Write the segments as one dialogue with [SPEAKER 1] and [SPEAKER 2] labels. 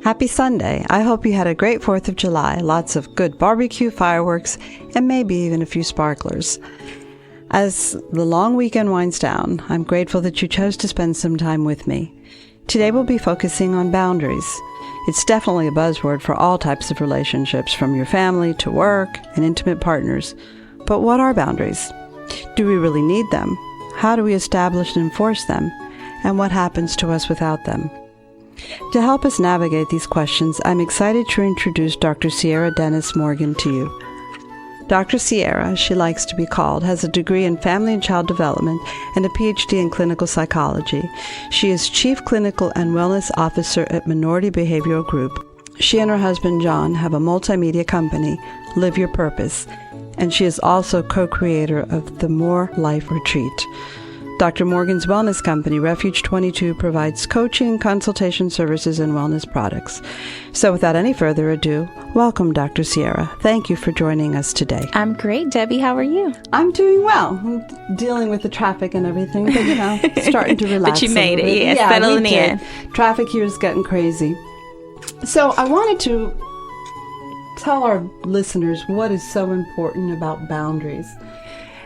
[SPEAKER 1] Happy Sunday. I hope you had a great 4th of July, lots of good barbecue, fireworks, and maybe even a few sparklers. As the long weekend winds down, I'm grateful that you chose to spend some time with me. Today we'll be focusing on boundaries. It's definitely a buzzword for all types of relationships, from your family to work and intimate partners. But what are boundaries? Do we really need them? How do we establish and enforce them? And what happens to us without them? To help us navigate these questions, I'm excited to introduce Dr. Ciara Dennis-Morgan to you. Dr. Ciara, as she likes to be called, has a degree in family and child development and a PhD in clinical psychology. She is Chief Clinical and Wellness Officer at Minority Behavioral Group. She and her husband, John, have a multimedia company, Live Your Purpose, and she is also co-creator of the More Life Retreat. Dr. Morgan's wellness company, Refuge 22, provides coaching, consultation services, and wellness products. So without any further ado, welcome, Dr. Ciara. Thank you for joining us today.
[SPEAKER 2] I'm great, Debbie. How are you?
[SPEAKER 1] I'm doing well. I'm dealing with the traffic and everything, but starting to relax.
[SPEAKER 2] But you made it, yes, settling in.
[SPEAKER 1] Traffic here is getting crazy. So I wanted to tell our listeners what is so important about boundaries.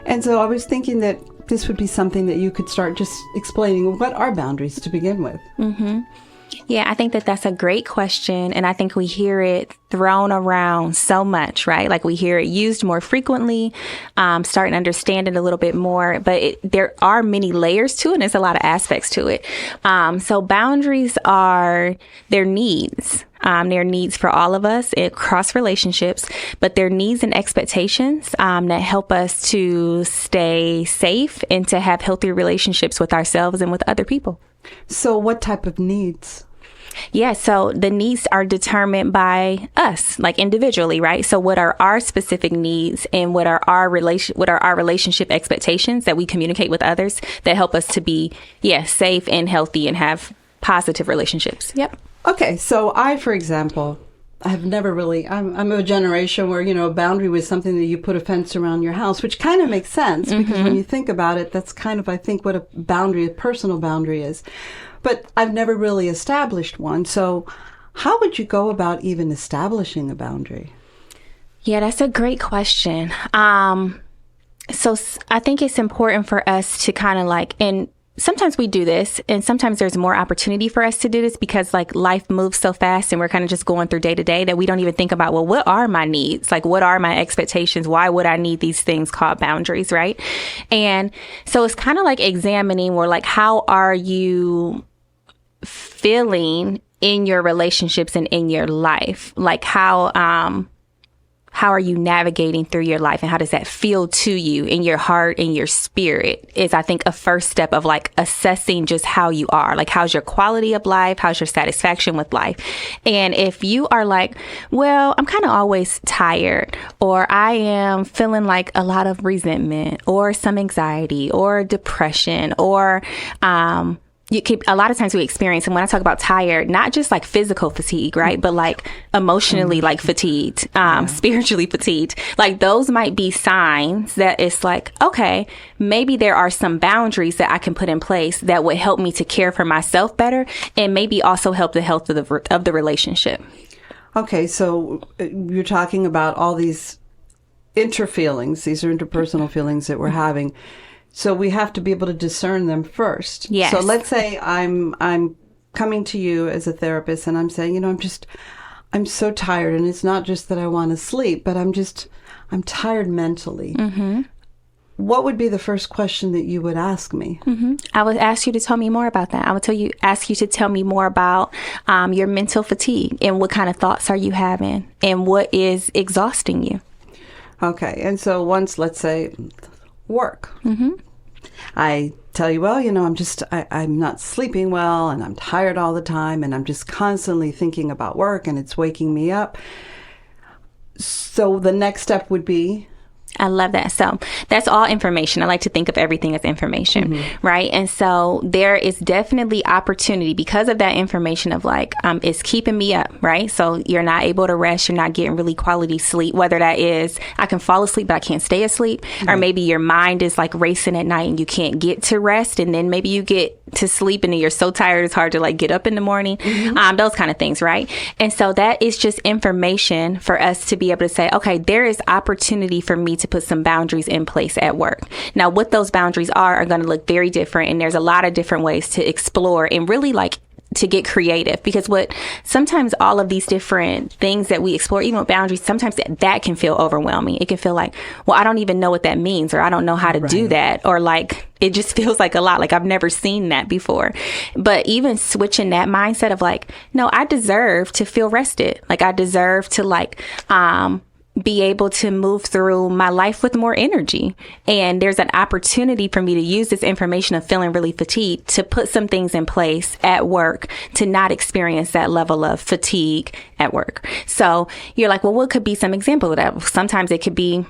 [SPEAKER 1] And so I was thinking that this would be something that you could start just explaining. What are boundaries to begin with?
[SPEAKER 2] Mm-hmm. Yeah, I think that that's a great question. And I think we hear it thrown around so much, right? Like we hear it used more frequently, starting to understand it a little bit more. But there are many layers to it, and there's a lot of aspects to it. So boundaries are their needs. Their needs for all of us across relationships, but their needs and expectations that help us to stay safe and to have healthy relationships with ourselves and with other people.
[SPEAKER 1] So what type of needs?
[SPEAKER 2] Yeah, so the needs are determined by us, like individually, right? So what are our specific needs and what are our relationship expectations that we communicate with others that help us to be, safe and healthy and have positive relationships? Yep.
[SPEAKER 1] Okay, so I, for example, have never really, I'm of a generation where, a boundary was something that you put a fence around your house, which kind of makes sense because when you think about it, that's kind of, I think, what a personal boundary is. But I've never really established one. So how would you go about even establishing a boundary?
[SPEAKER 2] Yeah, that's a great question. So I think it's important for us to kind of sometimes we do this, and sometimes there's more opportunity for us to do this because life moves so fast and we're kind of just going through day to day that we don't even think about, well, what are my needs? What are my expectations? Why would I need these things called boundaries, right? And so it's kind of like examining or how are you feeling in your relationships and in your life? How are you navigating through your life and how does that feel to you in your heart and your spirit is, I think, a first step of assessing just how you are. How's your quality of life? How's your satisfaction with life? And if you are well, I'm kind of always tired, or I am feeling a lot of resentment or some anxiety or depression or, a lot of times we experience, and when I talk about tired, not just physical fatigue, right? But emotionally fatigued, spiritually fatigued. Those might be signs that it's okay, maybe there are some boundaries that I can put in place that would help me to care for myself better and maybe also help the health of the relationship.
[SPEAKER 1] Okay, so you're talking about all these interfeelings, these are interpersonal feelings that we're having. So we have to be able to discern them first.
[SPEAKER 2] Yes.
[SPEAKER 1] So let's say I'm coming to you as a therapist and I'm saying, I'm so tired, and it's not just that I want to sleep, but I'm tired mentally. Mm-hmm. What would be the first question that you would ask me?
[SPEAKER 2] Mm-hmm. I would ask you to tell me more about that. I would ask you to tell me more about your mental fatigue and what kind of thoughts are you having and what is exhausting you.
[SPEAKER 1] Okay. And so once, let's say, work.
[SPEAKER 2] Mm-hmm.
[SPEAKER 1] I tell you, well, I'm not sleeping well and I'm tired all the time and I'm just constantly thinking about work and it's waking me up. So the next step would be?
[SPEAKER 2] I love that. So that's all information. I like to think of everything as information, right? And so there is definitely opportunity because of that information of it's keeping me up, right? So you're not able to rest. You're not getting really quality sleep, whether that is I can fall asleep, but I can't stay asleep. Or maybe your mind is racing at night and you can't get to rest. And then maybe you get to sleep and then you're so tired it's hard to like get up in the morning. Those kind of things, right? And so that is just information for us to be able to say, okay, there is opportunity for me to put some boundaries in place at work. Now, what those boundaries are going to look very different, and there's a lot of different ways to explore and really like to get creative, because sometimes all of these different things that we explore, even with boundaries, sometimes that can feel overwhelming. It can feel like, well, I don't even know what that means, or I don't know how to do that, or like it just feels like a lot, like I've never seen that before. But even switching that mindset of like, no, I deserve to feel rested. Like I deserve to like be able to move through my life with more energy. And there's an opportunity for me to use this information of feeling really fatigued to put some things in place at work to not experience that level of fatigue at work. So you're like, well, what could be some example of that? Sometimes it could be,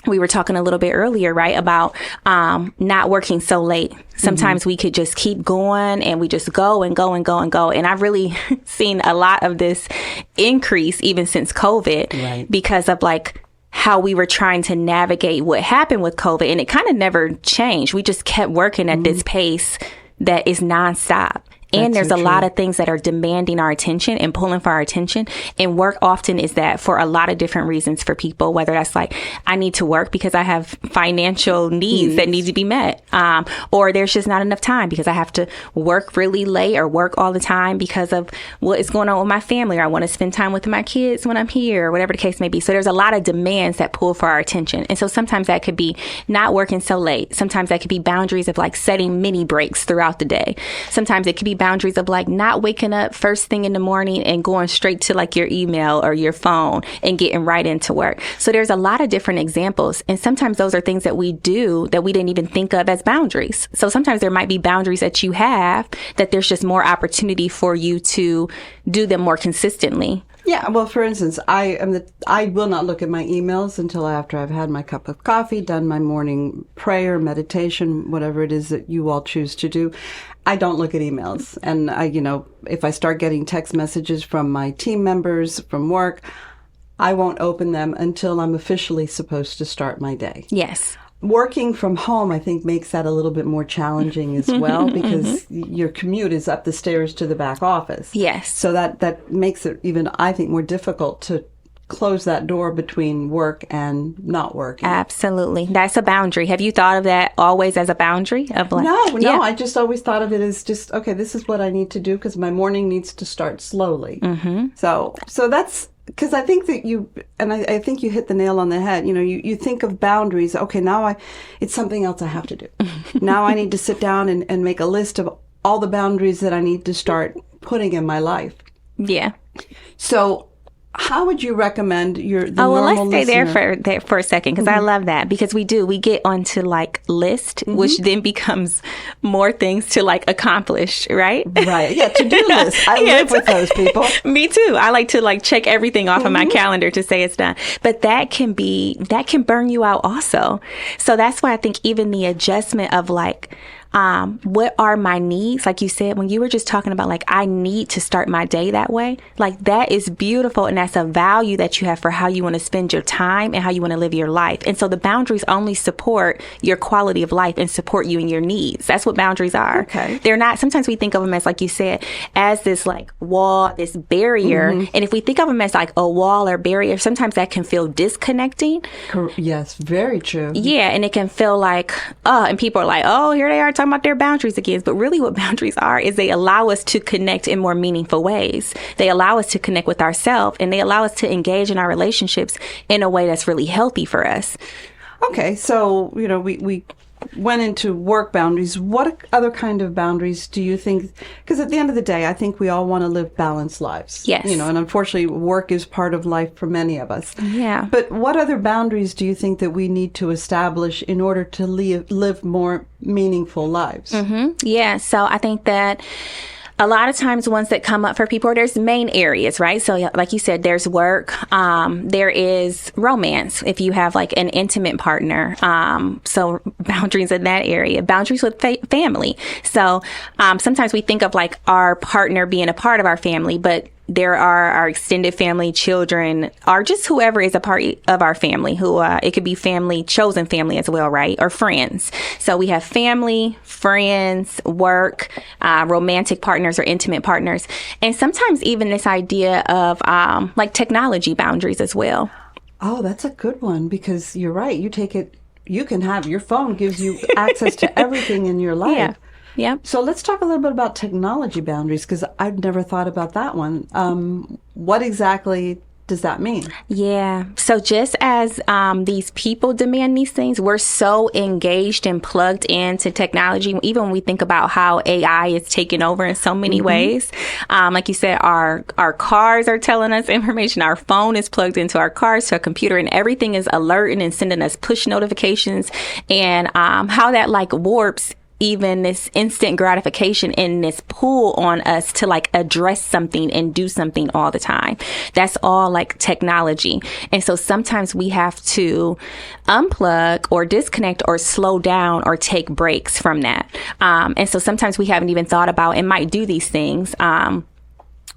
[SPEAKER 2] we were talking a little bit earlier, right, about not working so late. Sometimes we could just keep going and we just go and go and go and go. And I've really seen a lot of this increase even since COVID, because of like how we were trying to navigate what happened with COVID. And it kind of never changed. We just kept working at this pace that is nonstop. And there's a lot of things that are demanding our attention and pulling for our attention. And work often is that for a lot of different reasons for people, whether that's like, I need to work because I have financial needs that need to be met. Or there's just not enough time because I have to work really late or work all the time because of what is going on with my family, or I want to spend time with my kids when I'm here, or whatever the case may be. So there's a lot of demands that pull for our attention. And so sometimes that could be not working so late. Sometimes that could be boundaries of like setting mini breaks throughout the day. Sometimes it could be boundaries of like not waking up first thing in the morning and going straight to like your email or your phone and getting right into work. So there's a lot of different examples. And sometimes those are things that we do that we didn't even think of as boundaries. So sometimes there might be boundaries that you have that there's just more opportunity for you to do them more consistently.
[SPEAKER 1] Yeah, well, for instance, I will not look at my emails until after I've had my cup of coffee, done my morning prayer, meditation, whatever it is that you all choose to do. I don't look at emails. And if I start getting text messages from my team members from work, I won't open them until I'm officially supposed to start my day.
[SPEAKER 2] Yes.
[SPEAKER 1] Working from home, I think, makes that a little bit more challenging as well, because your commute is up the stairs to the back office.
[SPEAKER 2] Yes.
[SPEAKER 1] So that makes it even, I think, more difficult to close that door between work and not working.
[SPEAKER 2] Absolutely. That's a boundary. Have you thought of that always as a boundary? Of like,
[SPEAKER 1] No. I just always thought of it as just, okay, this is what I need to do because my morning needs to start slowly. So that's, because I think that I think you hit the nail on the head. You think of boundaries. Okay, now it's something else I have to do. Now I need to sit down and make a list of all the boundaries that I need to start putting in my life.
[SPEAKER 2] Yeah.
[SPEAKER 1] So how would you recommend the
[SPEAKER 2] normal
[SPEAKER 1] listener?
[SPEAKER 2] Let's stay there for a second, because I love that, because we get onto like list, which then becomes more things to like accomplish, right?
[SPEAKER 1] Right. Yeah. To-do list. I live with those people.
[SPEAKER 2] Me too. I like to like check everything off of my calendar to say it's done. But that can burn you out also. So that's why I think even the adjustment of like, what are my needs? Like you said, when you were just talking about like, I need to start my day that way, like that is beautiful. And that's a value that you have for how you want to spend your time and how you want to live your life. And so the boundaries only support your quality of life and support you and your needs. That's what boundaries are.
[SPEAKER 1] Okay.
[SPEAKER 2] They're not, sometimes we think of them as, like you said, as this like wall, this barrier. And if we think of them as like a wall or barrier, sometimes that can feel disconnecting.
[SPEAKER 1] Yes, very true.
[SPEAKER 2] Yeah. And it can feel like, and people are like, oh, here they are talking about their boundaries again. But really what boundaries are is they allow us to connect in more meaningful ways. They allow us to connect with ourselves, and they allow us to engage in our relationships in a way that's really healthy for us.
[SPEAKER 1] Okay. So, we went into work boundaries. What other kind of boundaries do you think? Because at the end of the day, I think we all want to live balanced lives.
[SPEAKER 2] Yes.
[SPEAKER 1] And unfortunately, work is part of life for many of us.
[SPEAKER 2] Yeah.
[SPEAKER 1] But what other boundaries do you think that we need to establish in order to live more meaningful lives?
[SPEAKER 2] Yeah. So I think that a lot of times ones that come up for people, there's main areas, right? So like you said, there's work, there is romance if you have like an intimate partner. So boundaries in that area, boundaries with family. So sometimes we think of like our partner being a part of our family, but there are our extended family, children, or just whoever is a part of our family, who it could be family, chosen family as well, right? Or friends. So we have family, friends, work, romantic partners or intimate partners. And sometimes even this idea of like technology boundaries as well.
[SPEAKER 1] Oh, that's a good one, because you're right. You can have your phone gives you access to everything in your life.
[SPEAKER 2] Yeah. Yeah.
[SPEAKER 1] So let's talk a little bit about technology boundaries, because I've never thought about that one. What exactly does that mean?
[SPEAKER 2] Yeah. So just as these people demand these things, we're so engaged and plugged into technology. Even when we think about how AI is taking over in so many ways, like you said, our cars are telling us information. Our phone is plugged into our cars, to a computer, and everything is alerting and sending us push notifications. And how that like warps even this instant gratification and this pull on us to like address something and do something all the time. That's all like technology. And so sometimes we have to unplug or disconnect or slow down or take breaks from that. And so sometimes we haven't even thought about and might do these things.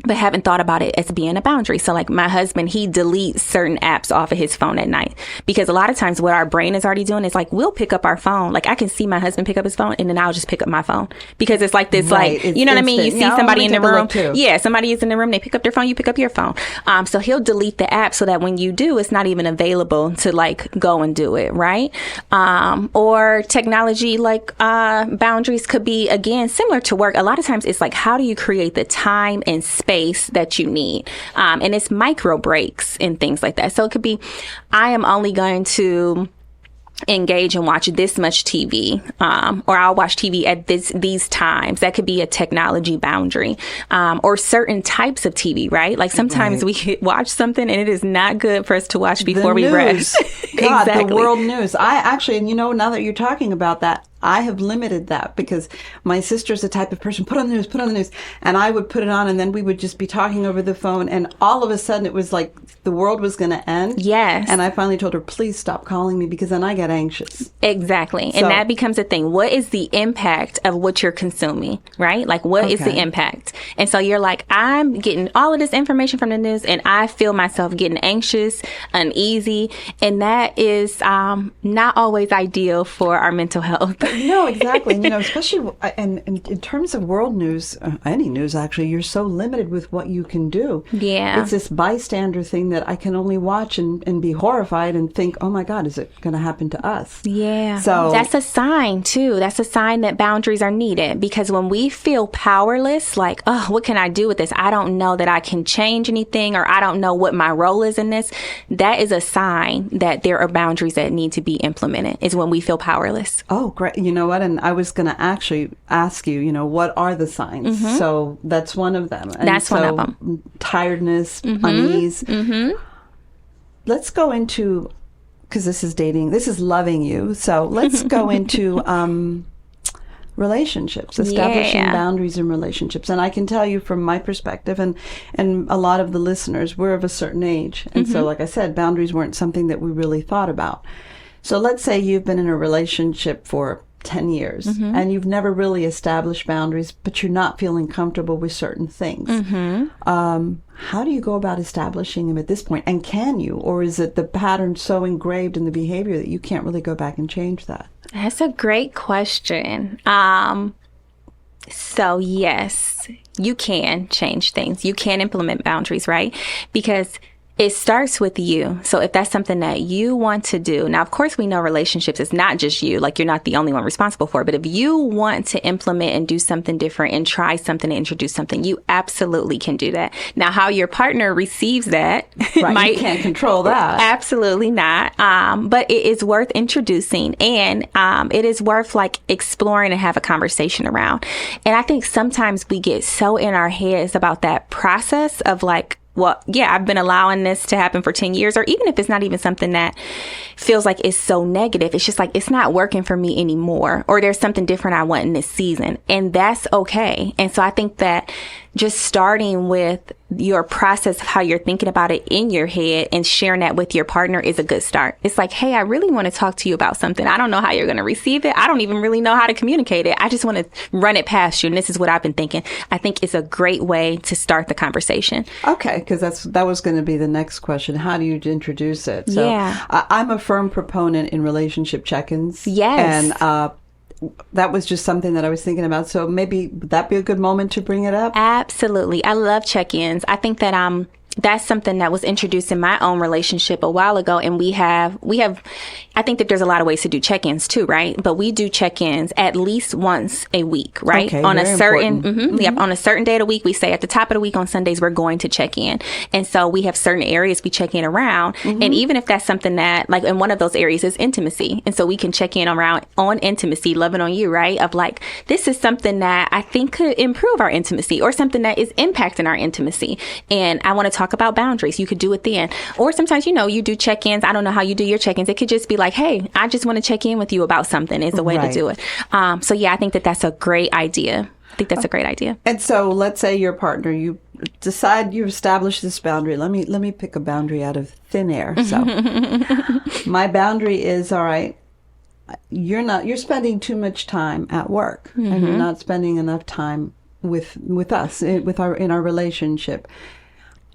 [SPEAKER 2] But haven't thought about it as being a boundary. So like my husband, he deletes certain apps off of his phone at night, because a lot of times what our brain is already doing is like, we'll pick up our phone. Like I can see my husband pick up his phone and then I'll just pick up my phone, because it's like this,
[SPEAKER 1] right.
[SPEAKER 2] like,
[SPEAKER 1] It's
[SPEAKER 2] you know
[SPEAKER 1] instant.
[SPEAKER 2] what I mean? You see somebody in the room. Yeah. Somebody is in the room. They pick up their phone. You pick up your phone. So he'll delete the app so that when you do, it's not even available to like go and do it. Right. Or technology, like boundaries could be, again, similar to work. A lot of times it's like, how do you create the time and space that you need? And it's micro breaks and things like that. So it could be, I am only going to engage and watch this much TV, or I'll watch TV at these times. That could be a technology boundary, or certain types of TV, right? Like sometimes we watch something and it is not good for us to watch before we rest.
[SPEAKER 1] God,
[SPEAKER 2] Exactly.
[SPEAKER 1] The world news. I actually, and now that you're talking about that, I have limited that, because my sister's the type of person, put on the news, and I would put it on, and then we would just be talking over the phone, and all of a sudden it was like the world was going to end.
[SPEAKER 2] Yes.
[SPEAKER 1] And I finally told her, please stop calling me, because then I get anxious.
[SPEAKER 2] Exactly. And that becomes a thing. What is the impact of what you're consuming, right? Like, what is the impact? And so you're like, I'm getting all of this information from the news, and I feel myself getting anxious, uneasy, and that is not always ideal for our mental health.
[SPEAKER 1] No, exactly. And, especially and in terms of world news, any news actually, you're so limited with what you can do.
[SPEAKER 2] Yeah.
[SPEAKER 1] It's this bystander thing that I can only watch and be horrified and think, oh my God, is it going to happen to us?
[SPEAKER 2] Yeah.
[SPEAKER 1] So
[SPEAKER 2] that's a sign too. That's a sign that boundaries are needed, because when we feel powerless, like, oh, what can I do with this? I don't know that I can change anything, or I don't know what my role is in this. That is a sign that there are boundaries that need to be implemented, is when we feel powerless.
[SPEAKER 1] Oh, great. You know what? And I was going to actually ask you, what are the signs?
[SPEAKER 2] Mm-hmm.
[SPEAKER 1] So that's one of them. And
[SPEAKER 2] that's one of them.
[SPEAKER 1] Tiredness, unease. Let's go into, because this is dating, this is loving you. So let's go into relationships, establishing boundaries in relationships. And I can tell you from my perspective, and a lot of the listeners, we're of a certain age. And so, like I said, boundaries weren't something that we really thought about. So let's say you've been in a relationship for 10 years and you've never really established boundaries, but you're not feeling comfortable with certain things. How do you go about establishing them at this point? And can you? Or is it the pattern so engraved in the behavior that you can't really go back and change that?
[SPEAKER 2] That's a great question. So yes, you can change things. You can implement boundaries, right? Because it starts with you. So if that's something that you want to do, now, of course, we know relationships is not just you, like you're not the only one responsible for it. But if you want to implement and do something different and try something and introduce something, you absolutely can do that. Now, how your partner receives that,
[SPEAKER 1] right, you can't control that.
[SPEAKER 2] Absolutely not. But it is worth introducing, and it is worth like exploring and have a conversation around. And I think sometimes we get so in our heads about that process of like, well, yeah, I've been allowing this to happen for 10 years, or even if it's not even something that feels like it's so negative, it's just like, it's not working for me anymore, or there's something different I want in this season, and that's okay. And so I think that just starting with your process of how you're thinking about it in your head and sharing that with your partner is a good start. It's like, hey, I really want to talk to you about something. I don't know how you're going to receive it. I don't even really know how to communicate it. I just want to run it past you. And this is what I've been thinking. I think it's a great way to start the conversation.
[SPEAKER 1] Okay, because that was going to be the next question. How do you introduce it? So
[SPEAKER 2] Yeah.
[SPEAKER 1] I'm a firm proponent in relationship check-ins.
[SPEAKER 2] Yes.
[SPEAKER 1] And that was just something that I was thinking about. So maybe would that be a good moment to bring it up?
[SPEAKER 2] Absolutely. I love check-ins. I think that that's something that was introduced in my own relationship a while ago. And we have, I think that there's a lot of ways to do check-ins too, right? But we do check-ins at least once a week, right?
[SPEAKER 1] Okay,
[SPEAKER 2] on a certain,
[SPEAKER 1] important.
[SPEAKER 2] on a certain day of the week, we say at the top of the week on Sundays, we're going to check in. And so we have certain areas we check in around. And even if that's something that, like, and one of those areas is intimacy. And so we can check in around on intimacy, loving on you, right? Of like, this is something that I think could improve our intimacy or something that is impacting our intimacy. And I want to talk about boundaries. You could do it then. Or sometimes, you do check-ins. I don't know how you do your check-ins. It could just be like, hey, I just want to check in with you about something is a way to do it. So yeah, I think that that's a great idea. I think that's a great idea.
[SPEAKER 1] And so let's say your partner, you decide you establish this boundary. Let me pick a boundary out of thin air. So my boundary is, all right, you're spending too much time at work and you're not spending enough time with us in our relationship.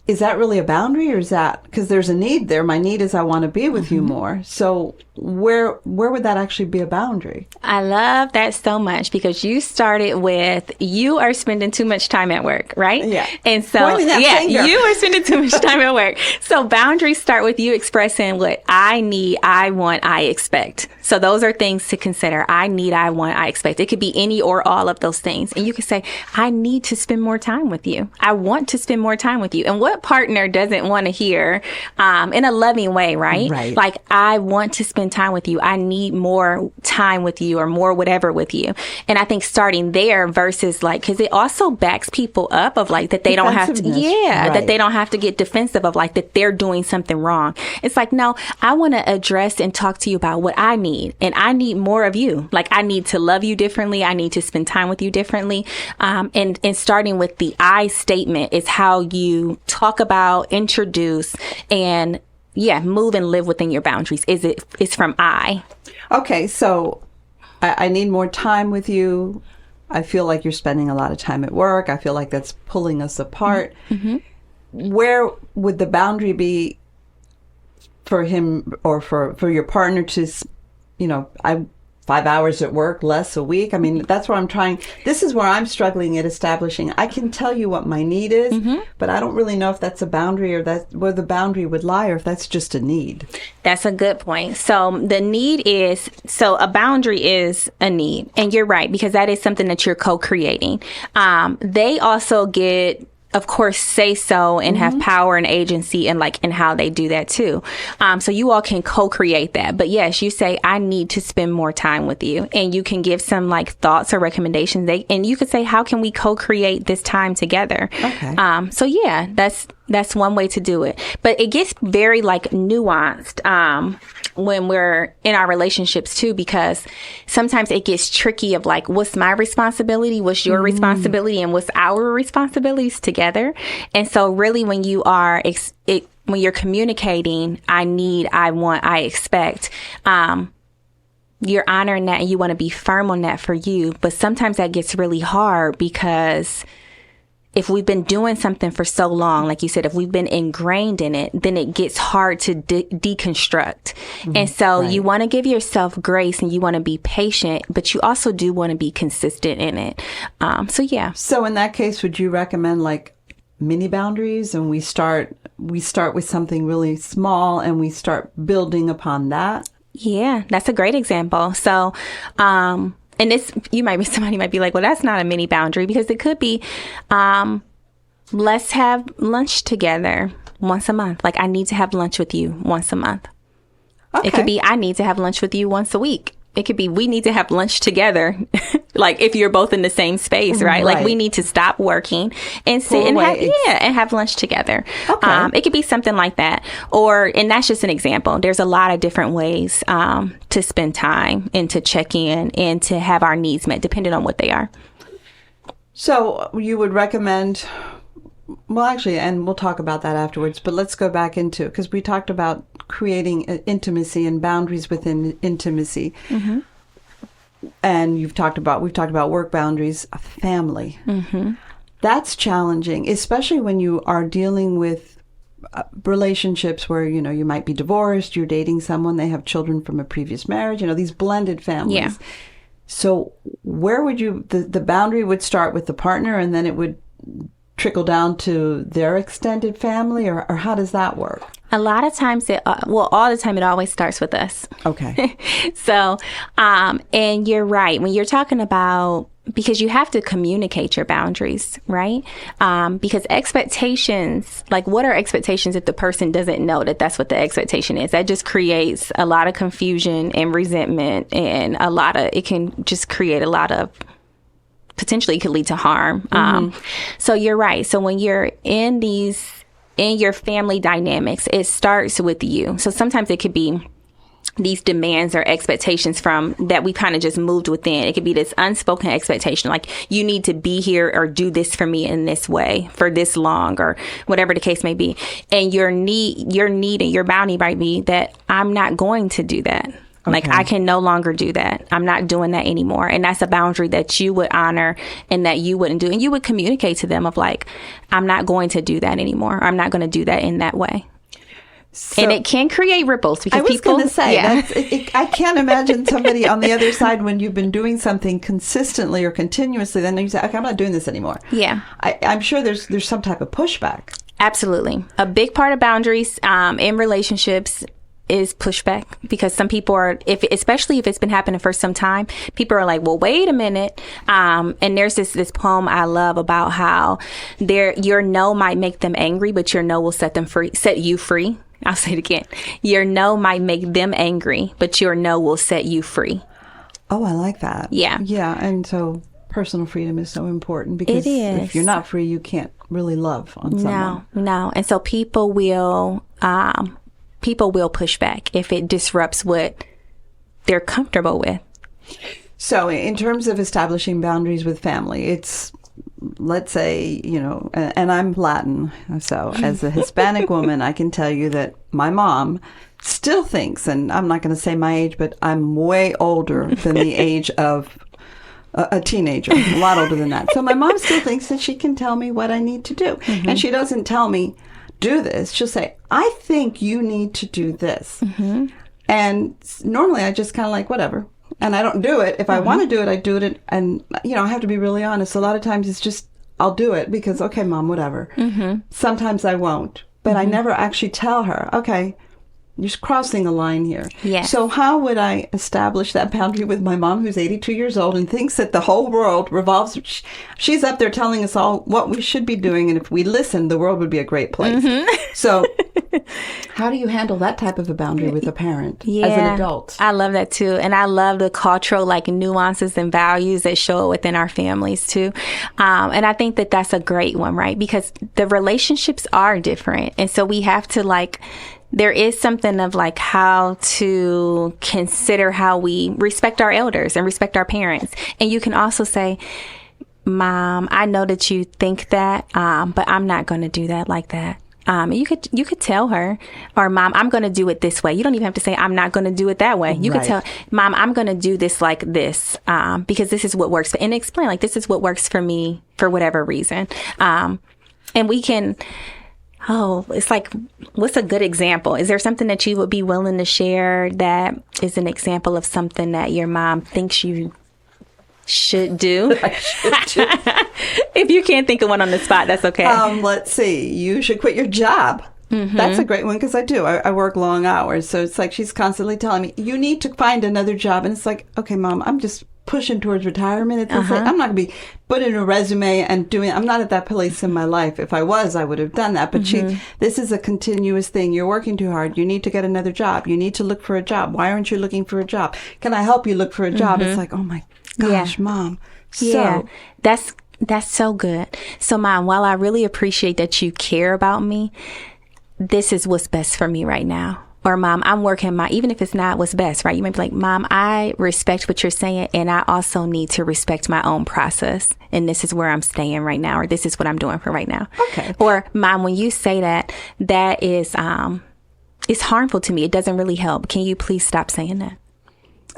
[SPEAKER 1] Is that really a boundary, or is that because there's a need there? My need is I want to be with you more. So where would that actually be a boundary?
[SPEAKER 2] I love that so much because you started with you are spending too much time at work, right?
[SPEAKER 1] Yeah.
[SPEAKER 2] And so
[SPEAKER 1] finger.
[SPEAKER 2] you are spending too much time at work. So boundaries start with you expressing what I need, I want, I expect. So those are things to consider. I need, I want, I expect. It could be any or all of those things. And you can say, I need to spend more time with you. I want to spend more time with you. And what partner doesn't want to hear in a loving way, right? Like, I want to spend time with you. I need more time with you or more whatever with you. And I think starting there versus like, because it also backs people up of like that they don't have to, that they don't have to get defensive of like that they're doing something wrong. It's like, no, I want to address and talk to you about what I need. And I need more of you. Like, I need to love you differently. I need to spend time with you differently. And starting with the I statement is how you talk about, introduce, and move and live within your boundaries. It's from I. Okay,
[SPEAKER 1] so I need more time with you. I feel like you're spending a lot of time at work. I feel like that's pulling us apart. Where would the boundary be for him or for your partner to, 5 hours at work, less a week? I mean, that's where this is where I'm struggling at establishing. I can tell you what my need is, but I don't really know if that's a boundary or that's where the boundary would lie or if that's just a need.
[SPEAKER 2] That's a good point. So the need is, a boundary is a need. And you're right, because that is something that you're co-creating. They also get, of course, say so and have power and agency and like in how they do that too. So you all can co-create that. But yes, you say, I need to spend more time with you. And you can give some like thoughts or recommendations. And you could say, how can we co-create this time together? Okay. So yeah, that's one way to do it. But it gets very like nuanced when we're in our relationships too, because sometimes it gets tricky of like, what's my responsibility? What's your responsibility? And what's our responsibilities together? And so really when you are, when you're communicating, I need, I want, I expect, you're honoring that and you want to be firm on that for you. But sometimes that gets really hard because if we've been doing something for so long, like you said, if we've been ingrained in it, then it gets hard to deconstruct. And so you want to give yourself grace and you want to be patient, but you also do want to be consistent in it. So yeah.
[SPEAKER 1] So in that case, would you recommend like mini boundaries and we start with something really small and we start building upon that?
[SPEAKER 2] Yeah, that's a great example. So, and this, somebody might be like, well, that's not a mini boundary because it could be, let's have lunch together once a month. Like, I need to have lunch with you once a month. Okay. It could be, I need to have lunch with you once a week. It could be, we need to have lunch together. Like, if you're both in the same space, right? Like, we need to stop working and sit and have lunch together. Okay. It could be something like that. And that's just an example. There's a lot of different ways to spend time and to check in and to have our needs met, depending on what they are.
[SPEAKER 1] So you would recommend Well, actually, and we'll talk about that afterwards, but let's go back into, because we talked about creating intimacy and boundaries within intimacy. Mm-hmm. And we've talked about work boundaries, family. Mm-hmm. That's challenging, especially when you are dealing with relationships where, you might be divorced, you're dating someone, they have children from a previous marriage, these blended families. Yeah. So where would the boundary would start with the partner, and then it would trickle down to their extended family, or how does that work?
[SPEAKER 2] A lot of times all the time it always starts with us.
[SPEAKER 1] Okay.
[SPEAKER 2] So, and you're right. When you're talking about, because you have to communicate your boundaries, right? Because expectations, like what are expectations if the person doesn't know that that's what the expectation is? That just creates a lot of confusion and resentment, and it can just create a lot of, potentially could lead to harm. Mm-hmm. So you're right. So when you're in your family dynamics, it starts with you. So sometimes it could be these demands or expectations from that we kind of just moved within. It could be this unspoken expectation, like you need to be here or do this for me in this way for this long, or whatever the case may be. And your need and your boundary might be that I'm not going to do that. Okay. Like, I can no longer do that. I'm not doing that anymore. And that's a boundary that you would honor and that you wouldn't do. And you would communicate to them of like, I'm not going to do that anymore. Or I'm not going to do that in that way. So, and it can create ripples because
[SPEAKER 1] I was going to say, I can't imagine somebody on the other side when you've been doing something consistently or continuously, then you say, okay, I'm not doing this anymore. Yeah. I'm sure there's some type of pushback.
[SPEAKER 2] Absolutely. A big part of boundaries in relationships is pushback, because some people are, especially if it's been happening for some time, people are like, well, wait a minute. And there's this poem I love about how your no might make them angry, but your no will set you free. I'll say it again. Your no might make them angry, but your no will set you free.
[SPEAKER 1] Oh, I like that. Yeah. Yeah. And so personal freedom is so important, because if you're not free, you can't really love on someone.
[SPEAKER 2] No. And so people will push back if it disrupts what they're comfortable with.
[SPEAKER 1] So in terms of establishing boundaries with family, it's, let's say, and I'm Latin, so as a Hispanic woman, I can tell you that my mom still thinks, and I'm not going to say my age, but I'm way older than the age of a teenager, a lot older than that. So my mom still thinks that she can tell me what I need to do. Mm-hmm. And she doesn't tell me, do this. She'll say, I think you need to do this. Mm-hmm. And normally I just kind of like, whatever. And I don't do it. If I want to do it, I do it. And, I have to be really honest. A lot of times it's just, I'll do it because, okay, Mom, whatever. Mm-hmm. Sometimes I won't. But I never actually tell her, okay, you're crossing a line here. Yes. So how would I establish that boundary with my mom, who's 82 years old and thinks that the whole world revolves? She's up there telling us all what we should be doing. And if we listen, the world would be a great place. Mm-hmm. So how do you handle that type of a boundary with a parent as an adult?
[SPEAKER 2] I love that too. And I love the cultural nuances and values that show within our families too. And I think that that's a great one, right? Because the relationships are different. And so we have to there is something of how to consider how we respect our elders and respect our parents. And you can also say, Mom, I know that you think that, but I'm not going to do that like that. You could tell her, or Mom, I'm going to do it this way. You don't even have to say, I'm not going to do it that way. You could tell, Mom, I'm going to do this like this, because this is what works. And explain, this is what works for me for whatever reason. And we can... Oh, it's what's a good example? Is there something that you would be willing to share that is an example of something that your mom thinks you should do? If you can't think of one on the spot, that's okay.
[SPEAKER 1] Let's see. You should quit your job. Mm-hmm. That's a great one, because I do. I work long hours. So it's she's constantly telling me, you need to find another job. And it's okay, Mom, I'm just pushing towards retirement. I'm not going to be putting a resume and I'm not at that place in my life. If I was, I would have done that. But this is a continuous thing. You're working too hard. You need to get another job. You need to look for a job. Why aren't you looking for a job? Can I help you look for a job? It's oh my gosh, Mom. So
[SPEAKER 2] that's so good. So Mom, while I really appreciate that you care about me, this is what's best for me right now. Or Mom, I'm working even if it's not what's best, right? You may be like, Mom, I respect what you're saying, and I also need to respect my own process. And this is where I'm staying right now, or this is what I'm doing for right now.
[SPEAKER 1] Okay.
[SPEAKER 2] Or Mom, when you say that, that is, it's harmful to me. It doesn't really help. Can you please stop saying that?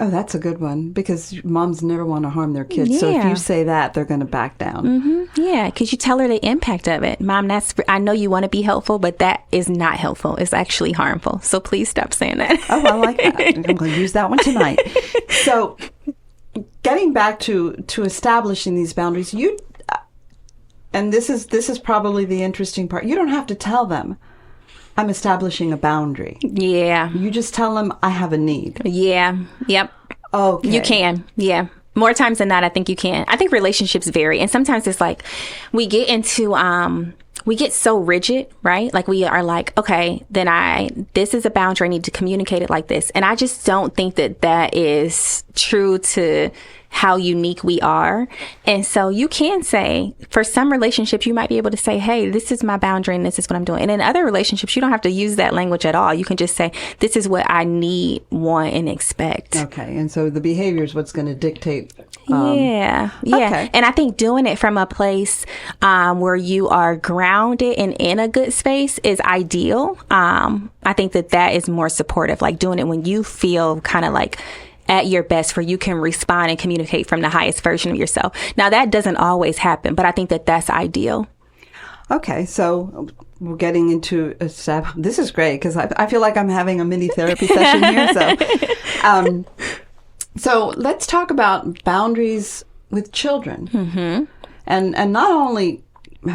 [SPEAKER 1] Oh, that's a good one, because moms never want to harm their kids.
[SPEAKER 2] Yeah.
[SPEAKER 1] So if you say that, they're going to back down.
[SPEAKER 2] Yeah, because you tell her the impact of it. Mom, I know you want to be helpful, but that is not helpful. It's actually harmful. So please stop saying that.
[SPEAKER 1] Oh, I like that. I'm going to use that one tonight. So getting back to establishing these boundaries, and this is probably the interesting part. You don't have to tell them, I'm establishing a boundary.
[SPEAKER 2] Yeah.
[SPEAKER 1] You just tell them, I have a need.
[SPEAKER 2] Yeah. Yep.
[SPEAKER 1] Okay.
[SPEAKER 2] You can. Yeah. More times than not, I think you can. I think relationships vary. And sometimes it's like we get into, we get so rigid, right? Like we are like, okay, then this is a boundary. I need to communicate it like this. And I just don't think that is true to how unique we are. And so you can say, for some relationships, you might be able to say, hey, this is my boundary and this is what I'm doing. And in other relationships, you don't have to use that language at all. You can just say, this is what I need, want, and expect.
[SPEAKER 1] Okay. And so the behavior is what's going to dictate.
[SPEAKER 2] Yeah.
[SPEAKER 1] Okay.
[SPEAKER 2] And I think doing it from a place where you are grounded and in a good space is ideal. I think that is more supportive, like doing it when you feel kind of like at your best, where you can respond and communicate from the highest version of yourself. Now, that doesn't always happen, but I think that that's ideal.
[SPEAKER 1] Okay, so we're getting into this is great, because I feel like I'm having a mini therapy session here. So let's talk about boundaries with children, and not only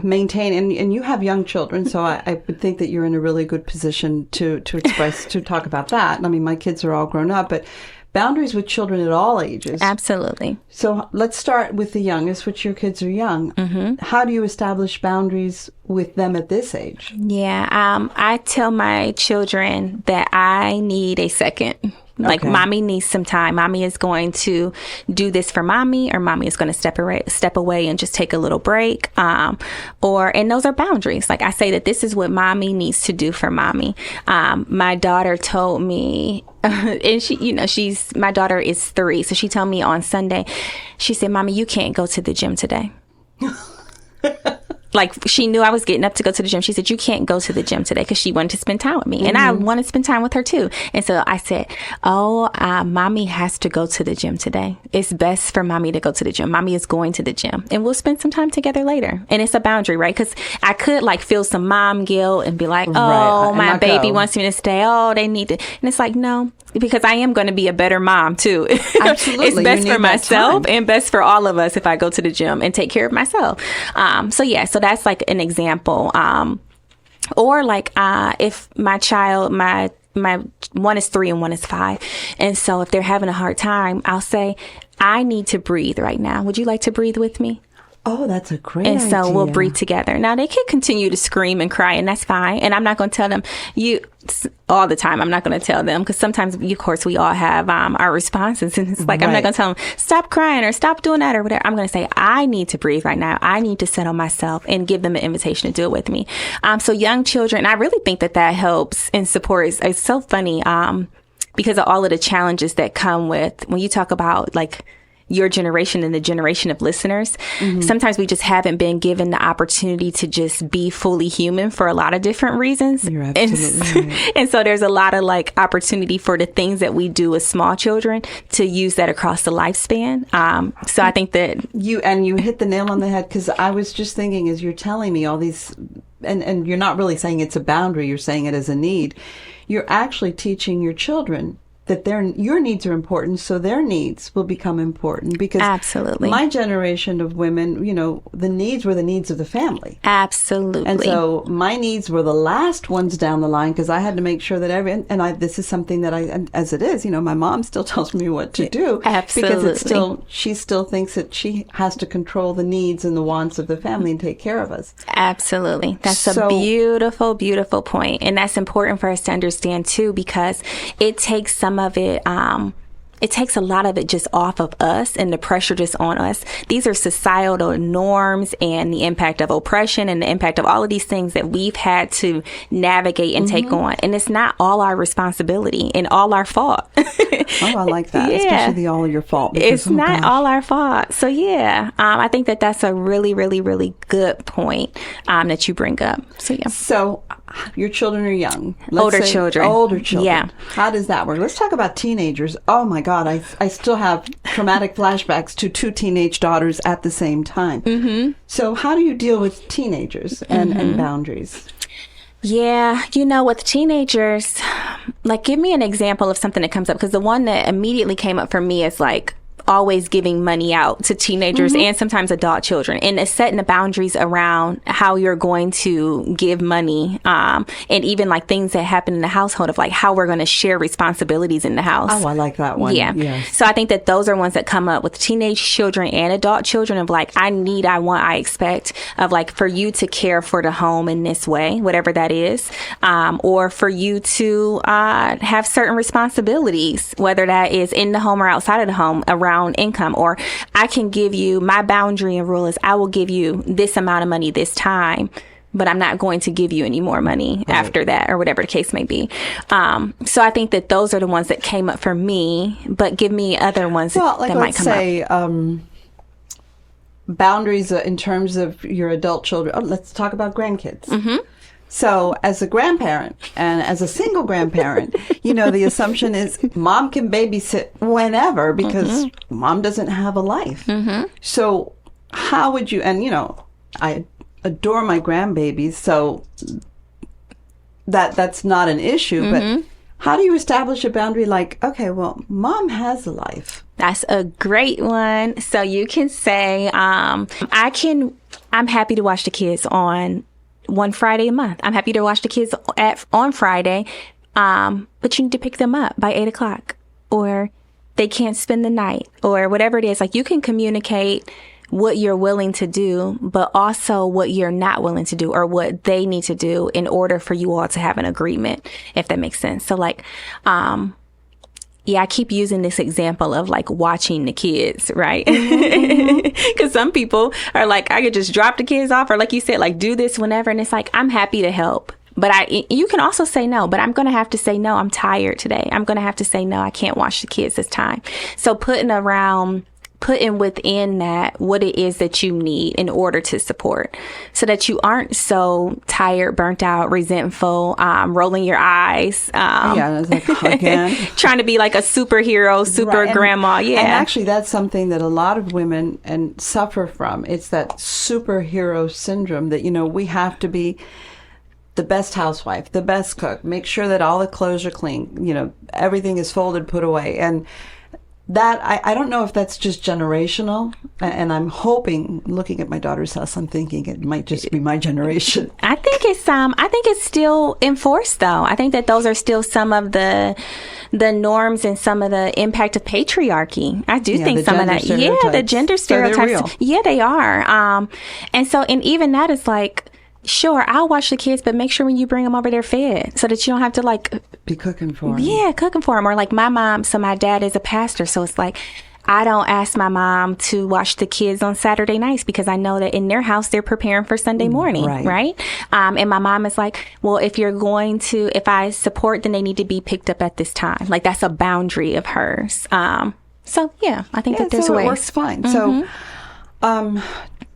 [SPEAKER 1] maintain, and you have young children, so I would think that you're in a really good position to express, to talk about that. I mean, my kids are all grown up, but boundaries with children at all ages.
[SPEAKER 2] Absolutely.
[SPEAKER 1] So let's start with the youngest, which your kids are young. How do you establish boundaries with them at this age?
[SPEAKER 2] Yeah, I tell my children that I need a second. Like, mommy needs some time. Mommy is going to do this for mommy, or mommy is going to step away and just take a little break. And those are boundaries. Like, I say that this is what mommy needs to do for mommy. My daughter told me, and my daughter is 3. So she told me on Sunday, she said, Mommy, you can't go to the gym today. Like, she knew I was getting up to go to the gym. She said, you can't go to the gym today, because she wanted to spend time with me. And I want to spend time with her too. And so I said, mommy has to go to the gym today. It's best for mommy to go to the gym. Mommy is going to the gym, and we'll spend some time together later. And it's a boundary, right? Because I could like feel some mom guilt and be like, my baby wants me to stay. Oh, they need to. And it's like, no, because I am going to be a better mom too.
[SPEAKER 1] Absolutely.
[SPEAKER 2] It's best for myself and best for all of us if I go to the gym and take care of myself. So that's like an example. Or like if my child, my one is 3 and one is 5. And so if they're having a hard time, I'll say, I need to breathe right now. Would you like to breathe with me?
[SPEAKER 1] Oh, that's a great idea.
[SPEAKER 2] And so we'll breathe together. Now, they can continue to scream and cry, and that's fine. And I'm not going to tell them all the time. I'm not going to tell them, because sometimes, of course, we all have our responses. And it's like, I'm not going to tell them, stop crying or stop doing that or whatever. I'm going to say, I need to breathe right now. I need to settle myself, and give them an invitation to do it with me. So young children, I really think that helps and supports. It's so funny because of all of the challenges that come with when you talk about like your generation and the generation of listeners. Sometimes we just haven't been given the opportunity to just be fully human for a lot of different reasons.
[SPEAKER 1] You're absolutely right.
[SPEAKER 2] And so there's a lot of like opportunity for the things that we do with small children to use that across the lifespan. So I think that
[SPEAKER 1] you hit the nail on the head, because I was just thinking, as you're telling me all these, and you're not really saying it's a boundary, you're saying it as a need. You're actually teaching your children that your needs are important, so their needs will become important. Because
[SPEAKER 2] absolutely,
[SPEAKER 1] my generation of women, the needs were the needs of the family.
[SPEAKER 2] Absolutely.
[SPEAKER 1] And so my needs were the last ones down the line, because I had to make sure that this is something that as it is, my mom still tells me what to do.
[SPEAKER 2] Absolutely.
[SPEAKER 1] Because she still thinks that she has to control the needs and the wants of the family and take care of us.
[SPEAKER 2] Absolutely. That's a beautiful, beautiful point. And that's important for us to understand too, because it takes some of it, it takes a lot of it just off of us and the pressure just on us. These are societal norms and the impact of oppression and the impact of all of these things that we've had to navigate and take on. And it's not all our responsibility and all our fault.
[SPEAKER 1] Oh, I like that. Especially the all your fault.
[SPEAKER 2] Because, it's not all our fault. So yeah, I think that that's a really, really, really good point that you bring up. So yeah.
[SPEAKER 1] So your children are young.
[SPEAKER 2] Older children.
[SPEAKER 1] Yeah. How does that work? Let's talk about teenagers. Oh my God, I still have traumatic flashbacks to 2 teenage daughters at the same time. Mm-hmm. So how do you deal with teenagers and boundaries?
[SPEAKER 2] Yeah, with teenagers, like, give me an example of something that comes up, because the one that immediately came up for me is like always giving money out to teenagers and sometimes adult children, and it's setting the boundaries around how you're going to give money, and even like things that happen in the household of like how we're going to share responsibilities in the house.
[SPEAKER 1] Oh, I like that one.
[SPEAKER 2] Yeah. Yes. So I think that those are ones that come up with teenage children and adult children of like, I want, I expect of like for you to care for the home in this way, whatever that is, or for you to have certain responsibilities, whether that is in the home or outside of the home, around income. Or I can give you, my boundary and rule is I will give you this amount of money this time, but I'm not going to give you any more money after that, or whatever the case may be. So I think that those are the ones that came up for me, but give me other ones that might come up.
[SPEAKER 1] Boundaries in terms of your adult children. Oh, let's talk about grandkids. Mm-hmm. So as a grandparent and as a single grandparent, the assumption is mom can babysit whenever because mom doesn't have a life. Mm-hmm. So how would you, and I adore my grandbabies, so that's not an issue, but how do you establish a boundary like, okay, well, mom has a life?
[SPEAKER 2] That's a great one. So you can say, I'm happy to watch the kids on one Friday a month. I'm happy to watch the kids on Friday, but you need to pick them up by 8:00, or they can't spend the night, or whatever it is. Like, you can communicate what you're willing to do, but also what you're not willing to do, or what they need to do in order for you all to have an agreement, if that makes sense. So like, I keep using this example of like watching the kids, right? Because some people are like, I could just drop the kids off, or like you said, like do this whenever. And it's like, I'm happy to help, but you can also say no, but I'm going to have to say no. I'm tired today. I'm going to have to say no. I can't watch the kids this time. So putting within that what it is that you need in order to support, so that you aren't so tired, burnt out, resentful, rolling your eyes,
[SPEAKER 1] it's like, again,
[SPEAKER 2] trying to be like a superhero, grandma. Yeah.
[SPEAKER 1] And actually that's something that a lot of women suffer from. It's that superhero syndrome that, we have to be the best housewife, the best cook, make sure that all the clothes are clean, everything is folded, put away. And that, I don't know if that's just generational, and I'm hoping, looking at my daughter's house, I'm thinking it might just be my generation.
[SPEAKER 2] I think it's still enforced, though. I think that those are still some of the norms and some of the impact of patriarchy. I do think some of that. Yeah, the gender stereotypes. So yeah, they are. And even that is like, sure, I'll watch the kids, but make sure when you bring them over, they're fed, so that you don't have to like
[SPEAKER 1] be cooking for them.
[SPEAKER 2] Yeah, cooking for them. Or like my dad is a pastor, so it's like, I don't ask my mom to watch the kids on Saturday nights because I know that in their house they're preparing for Sunday morning, right? And my mom is like, well, if I support, then they need to be picked up at this time. Like, that's a boundary of hers. So yeah, I think that there's ways.
[SPEAKER 1] It works fine. Mm-hmm. So,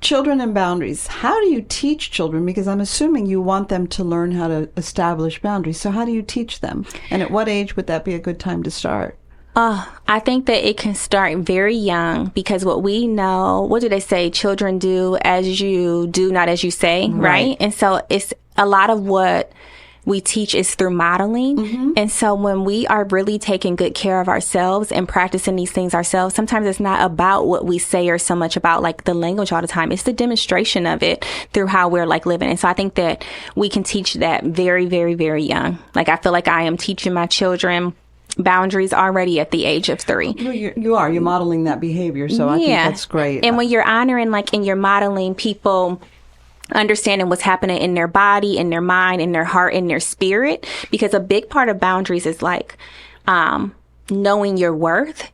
[SPEAKER 1] children and boundaries. How do you teach children? Because I'm assuming you want them to learn how to establish boundaries. So how do you teach them? And at what age would that be a good time to start?
[SPEAKER 2] I think that it can start very young, because what we know, what do they say? Children do as you do, not as you say, right? And so it's a lot of what we teach is through modeling. Mm-hmm. And so when we are really taking good care of ourselves and practicing these things ourselves, sometimes it's not about what we say or so much about like the language all the time. It's the demonstration of it through how we're like living. And so I think that we can teach that very, very, very young. Like, I feel like I am teaching my children boundaries already at the age of 3.
[SPEAKER 1] You're modeling that behavior. So I think that's great.
[SPEAKER 2] And when you're honoring, like, and you're modeling people understanding what's happening in their body, in their mind, in their heart, in their spirit, because a big part of boundaries is like knowing your worth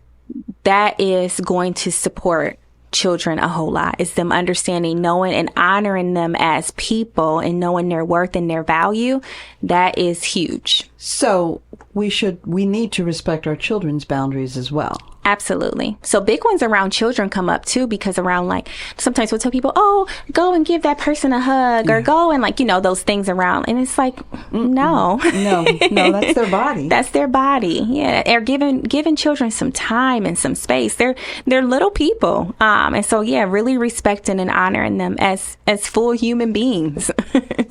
[SPEAKER 2] that is going to support children a whole lot. It's them understanding, knowing, and honoring them as people and knowing their worth and their value. That is huge.
[SPEAKER 1] So we need to respect our children's boundaries as well.
[SPEAKER 2] Absolutely. So big ones around children come up too, because around like, sometimes we'll tell people, oh, go and give that person a hug or go and like, those things around. And it's like, no,
[SPEAKER 1] that's their body.
[SPEAKER 2] That's their body. Yeah. Or giving children some time and some space. They're little people. And so, really respecting and honoring them as full human beings.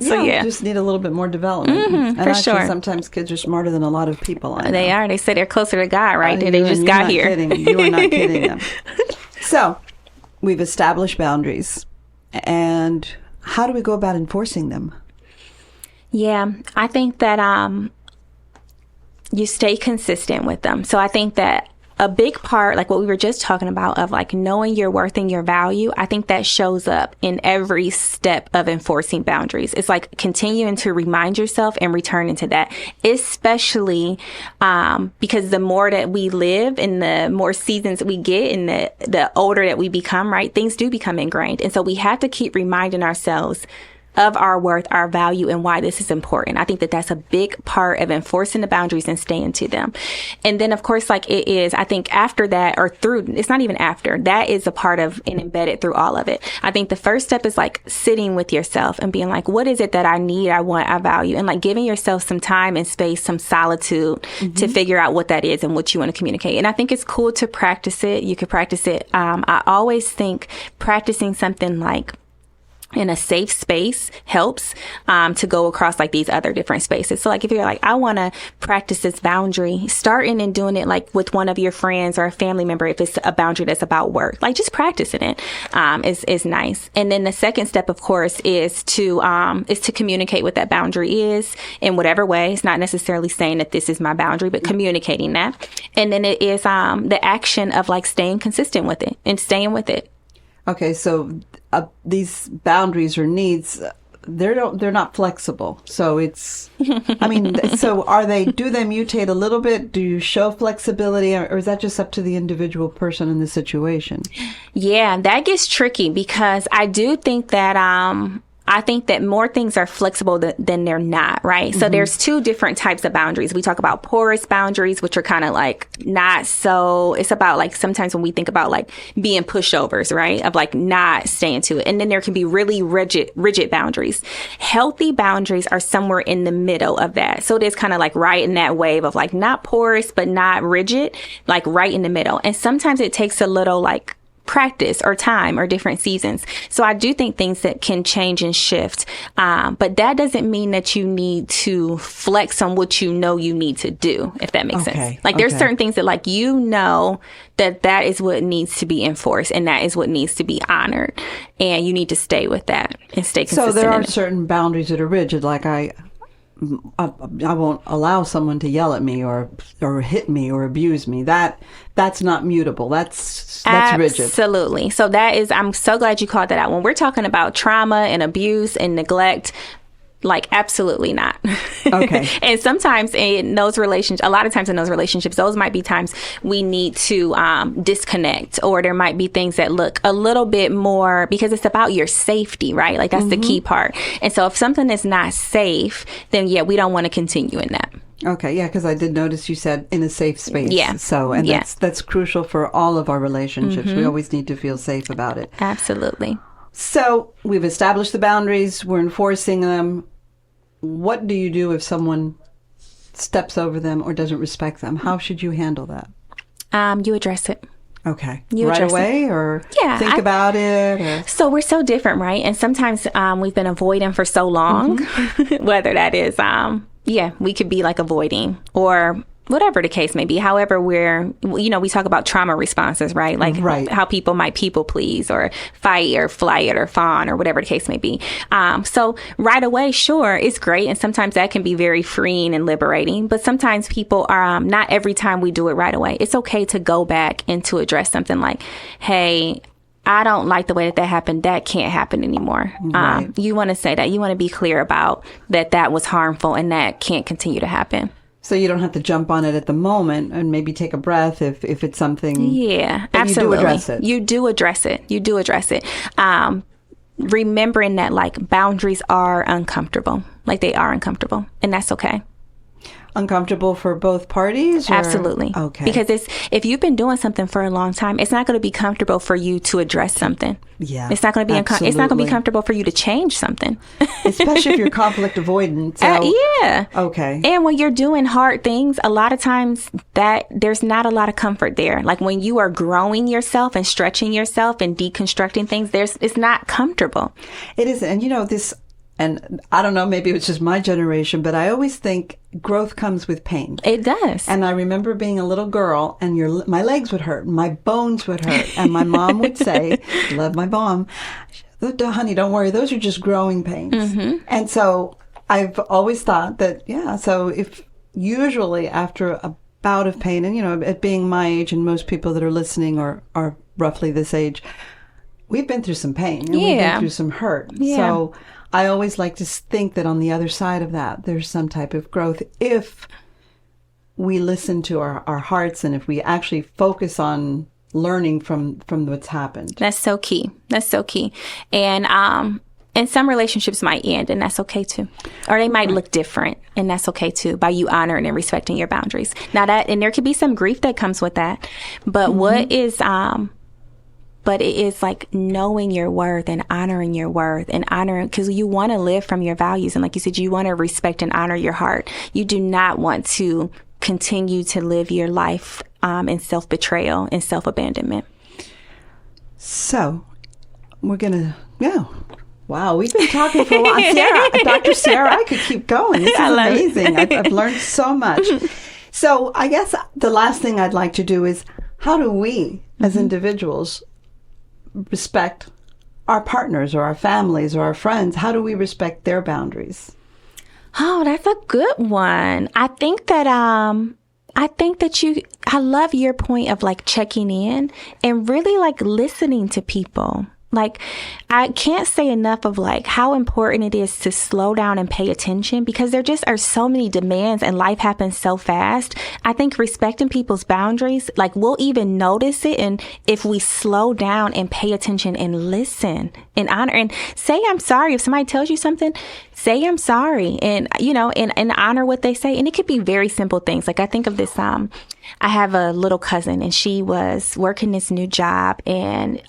[SPEAKER 2] So
[SPEAKER 1] just need a little bit more development. And
[SPEAKER 2] for
[SPEAKER 1] actually,
[SPEAKER 2] sure.
[SPEAKER 1] Sometimes kids are smarter than a lot of people.
[SPEAKER 2] They are. They say they're closer to God, right? They just got here.
[SPEAKER 1] Kidding. You are not kidding them. So we've established boundaries. And how do we go about enforcing them?
[SPEAKER 2] Yeah, I think that you stay consistent with them. So I think that a big part, like what we were just talking about, of like knowing your worth and your value, I think that shows up in every step of enforcing boundaries. It's like continuing to remind yourself and returning to that, especially because the more that we live and the more seasons we get and the older that we become, right, things do become ingrained. And so we have to keep reminding ourselves of our worth, our value, and why this is important. I think that that's a big part of enforcing the boundaries and staying to them. And then, of course, like it is, I think after that, or through, it's not even after, that is a part of and embedded through all of it. I think the first step is like sitting with yourself and being like, what is it that I need, I want, I value? And like giving yourself some time and space, some solitude to figure out what that is and what you want to communicate. And I think it's cool to practice it. You could practice it. I always think practicing something like in a safe space helps to go across like these other different spaces. So like if you're like, I want to practice this boundary, starting and doing it like with one of your friends or a family member, if it's a boundary that's about work, like just practicing it is nice. And then the second step, of course, is to communicate what that boundary is in whatever way. It's not necessarily saying that this is my boundary, but communicating that. And then it is the action of like staying consistent with it and staying with it.
[SPEAKER 1] Okay, so these boundaries or needs, they're not flexible. So it's, I mean, so do they mutate a little bit? Do you show flexibility, or is that just up to the individual person in the situation?
[SPEAKER 2] Yeah, that gets tricky because I do think that, I think that more things are flexible than they're not, right? So there's two different types of boundaries. We talk about porous boundaries, which are kind of like not so, it's about like sometimes when we think about like being pushovers, right? Of like not staying to it. And then there can be really rigid boundaries. Healthy boundaries are somewhere in the middle of that. So it is kind of like right in that wave of like not porous, but not rigid, like right in the middle. And sometimes it takes a little like practice or time or different seasons. So I do think things that can change and shift. But that doesn't mean that you need to flex on what you know you need to do, if that makes sense. Like there's certain things that like, that is what needs to be enforced and that is what needs to be honored. And you need to stay with that and stay consistent.
[SPEAKER 1] So there are certain boundaries that are rigid, like I won't allow someone to yell at me or hit me or abuse me. That's not mutable. That's rigid.
[SPEAKER 2] Absolutely. So that is, I'm so glad you called that out. When we're talking about trauma and abuse and neglect, like absolutely not.
[SPEAKER 1] Okay.
[SPEAKER 2] And sometimes in those relationships, a lot of times in those relationships, those might be times we need to disconnect, or there might be things that look a little bit more, because it's about your safety, right? Like that's the key part. And so if something is not safe, then we don't want to continue in that.
[SPEAKER 1] Okay, yeah, because I did notice you said in a safe space.
[SPEAKER 2] Yeah.
[SPEAKER 1] So, and that's crucial for all of our relationships. We always need to feel safe about it.
[SPEAKER 2] Absolutely.
[SPEAKER 1] So we've established the boundaries. We're enforcing them. What do you do if someone steps over them or doesn't respect them? How should you handle that?
[SPEAKER 2] You address it.
[SPEAKER 1] Okay. Right away, or think about it? Or?
[SPEAKER 2] So we're so different, right? And sometimes we've been avoiding for so long, whether that is, we could be like avoiding or whatever the case may be. However, we talk about trauma responses, right? Like how people might people please or fight or flight or fawn or whatever the case may be. So right away, sure, it's great. And sometimes that can be very freeing and liberating. But sometimes people are, not every time we do it right away. It's okay to go back and to address something like, hey, I don't like the way that happened. That can't happen anymore. You want to say that. You want to be clear about that was harmful and that can't continue to happen.
[SPEAKER 1] So you don't have to jump on it at the moment, and maybe take a breath if it's something.
[SPEAKER 2] Yeah,
[SPEAKER 1] but
[SPEAKER 2] absolutely.
[SPEAKER 1] You do address it.
[SPEAKER 2] You do address it. You do address it. Remembering that like boundaries are uncomfortable. Like they are uncomfortable, and that's okay.
[SPEAKER 1] Uncomfortable for both parties? Or?
[SPEAKER 2] Absolutely.
[SPEAKER 1] Okay.
[SPEAKER 2] Because if you've been doing something for a long time, it's not going to be comfortable for you to address something.
[SPEAKER 1] Yeah.
[SPEAKER 2] It's not going to be it's not going to be comfortable for you to change something.
[SPEAKER 1] Especially if you're conflict avoidant. So.
[SPEAKER 2] Yeah.
[SPEAKER 1] Okay.
[SPEAKER 2] And when you're doing hard things, a lot of times that there's not a lot of comfort there. Like when you are growing yourself and stretching yourself and deconstructing things, it's not comfortable.
[SPEAKER 1] It isn't. And this. And I don't know, maybe it's just my generation, but I always think growth comes with pain.
[SPEAKER 2] It does.
[SPEAKER 1] And I remember being a little girl, and my legs would hurt, my bones would hurt, and my mom would say, love my mom, honey, don't worry, those are just growing pains. Mm-hmm. And so I've always thought that, so if usually after a bout of pain, and at being my age, and most people that are listening are roughly this age, we've been through some pain, and we've been through some hurt. Yeah. So I always like to think that on the other side of that, there's some type of growth if we listen to our hearts and if we actually focus on learning from what's happened.
[SPEAKER 2] That's so key. That's so key. And some relationships might end, and that's okay too. Or they might look different, and that's okay too, by you honoring and respecting your boundaries. Now and there could be some grief that comes with that. But But it is like knowing your worth and honoring your worth and honoring, because you want to live from your values. And like you said, you want to respect and honor your heart. You do not want to continue to live your life in self-betrayal and self-abandonment.
[SPEAKER 1] So we're going to, wow, we've been talking for a while. Ciara, Dr. Ciara, I could keep going. This is amazing. I've learned so much. So I guess the last thing I'd like to do is, how do we as individuals respect our partners or our families or our friends? How do we respect their boundaries?
[SPEAKER 2] Oh, that's a good one. I think that I love your point of like checking in and really like listening to people. Like, I can't say enough of like how important it is to slow down and pay attention, because there just are so many demands and life happens so fast. I think respecting people's boundaries, like we'll even notice it. And if we slow down and pay attention and listen and honor and say, I'm sorry. If somebody tells you something, say, I'm sorry. And, and honor what they say. And it could be very simple things. Like I think of this, I have a little cousin, and she was working this new job, and,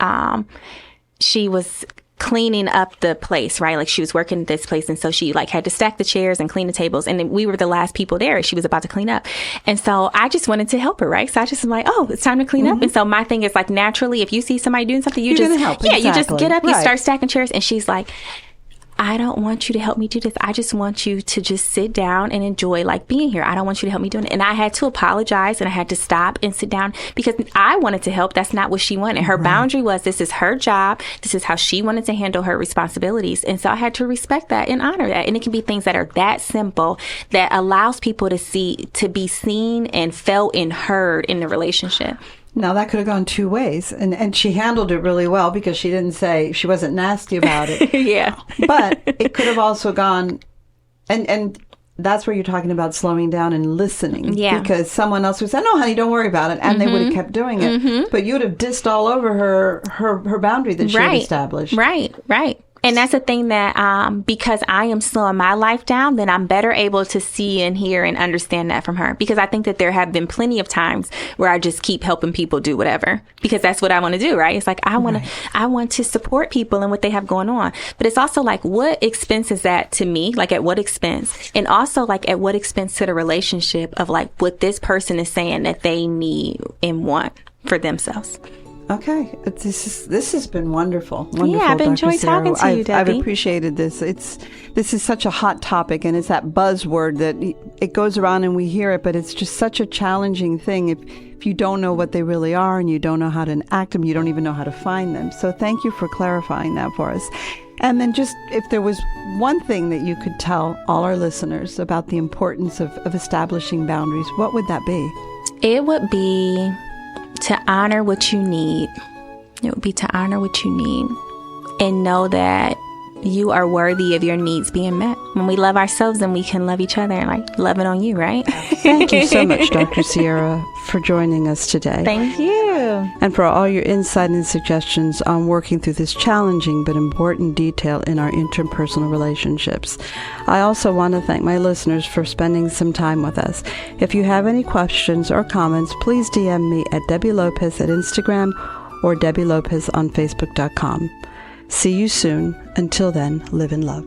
[SPEAKER 2] she was cleaning up the place, right? Like she was working at this place. And so she like had to stack the chairs and clean the tables. And we were the last people there. She was about to clean up. And so I just wanted to help her, right? So I just am like, oh, it's time to clean up. And so my thing is like, naturally, if you see somebody doing something, you just help. Yeah, exactly. You just get up, you start stacking chairs. And she's like, I don't want you to help me do this. I just want you to just sit down and enjoy like being here. I don't want you to help me doing it. And I had to apologize, and I had to stop and sit down because I wanted to help. That's not what she wanted. Her boundary was, this is her job. This is how she wanted to handle her responsibilities. And so I had to respect that and honor that. And it can be things that are that simple that allows people to be seen and felt and heard in the relationship.
[SPEAKER 1] Now, that could have gone two ways, and she handled it really well, because she wasn't nasty about it.
[SPEAKER 2] Yeah.
[SPEAKER 1] But it could have also gone, and that's where you're talking about slowing down and listening. Yeah. Because someone else would say, no, honey, don't worry about it. And they would have kept doing it. But you would have dissed all over her boundary that she had established.
[SPEAKER 2] Right. And that's the thing that because I am slowing my life down, then I'm better able to see and hear and understand that from her. Because I think that there have been plenty of times where I just keep helping people do whatever, because that's what I want to do, right? It's like I want to support people and what they have going on. But it's also like, what expense is that to me? Like, at what expense? And also like, at what expense to the relationship of like what this person is saying that they need and want for themselves.
[SPEAKER 1] Okay, this has been wonderful.
[SPEAKER 2] Yeah, I've enjoyed talking to you, Debbie.
[SPEAKER 1] I've appreciated this. This is such a hot topic, and it's that buzzword that it goes around and we hear it, but it's just such a challenging thing. If you don't know what they really are and you don't know how to enact them, you don't even know how to find them. So thank you for clarifying that for us. And then just if there was one thing that you could tell all our listeners about the importance of establishing boundaries, what would that be?
[SPEAKER 2] It would be to honor what you need. It would be to honor what you need and know that you are worthy of your needs being met. When we love ourselves, then we can love each other and like love it on you, right?
[SPEAKER 1] Thank you so much, Dr. Ciara, for joining us today.
[SPEAKER 2] Thank you.
[SPEAKER 1] And for all your insight and suggestions on working through this challenging but important detail in our interpersonal relationships. I also want to thank my listeners for spending some time with us. If you have any questions or comments, please DM me at Debbie Lopez at Instagram or Debbie Lopez on Facebook.com. See you soon. Until then, live in love.